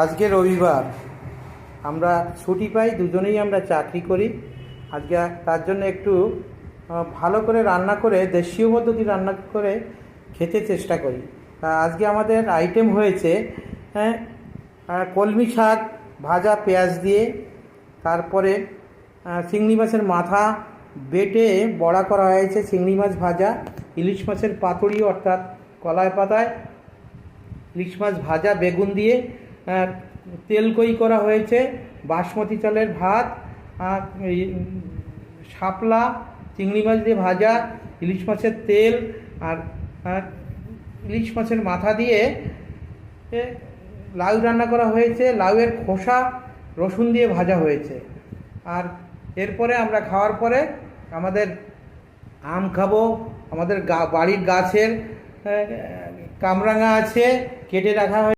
আজকে রবিবার, আমরা ছুটি পাই, দুজনেই আমরা চাকরি করি। আজকে তার জন্য একটু ভালো করে রান্না করে, দেশীয় পদ্ধতি রান্না করে খেতে চেষ্টা করি। আজকে আমাদের আইটেম হয়েছে কলমি শাক ভাজা পেঁয়াজ দিয়ে, তারপরে চিংড়ি মাছের মাথা বেটে বড়া করা হয়েছে, চিংড়ি মাছ ভাজা, ইলিশ মাছের পাতুড়ি অর্থাৎ কলাই পাতায় ইলিশ মাছ ভাজা বেগুন দিয়ে, তেলকই করা হয়েছে, বাসমতি চালের ভাত, শাপলা চিংড়ি মাছ দিয়ে ভাজা, ইলিশ মাছের তেল আর ইলিশ মাছের মাথা দিয়ে লাউ রান্না করা হয়েছে, লাউয়ের খোসা রসুন দিয়ে ভাজা হয়েছে। আর এরপরে আমরা খাওয়ার পরে আমাদের আম খাবো। আমাদের বাড়ির গাছের কামরাঙা আছে, কেটে রাখা হয়েছে।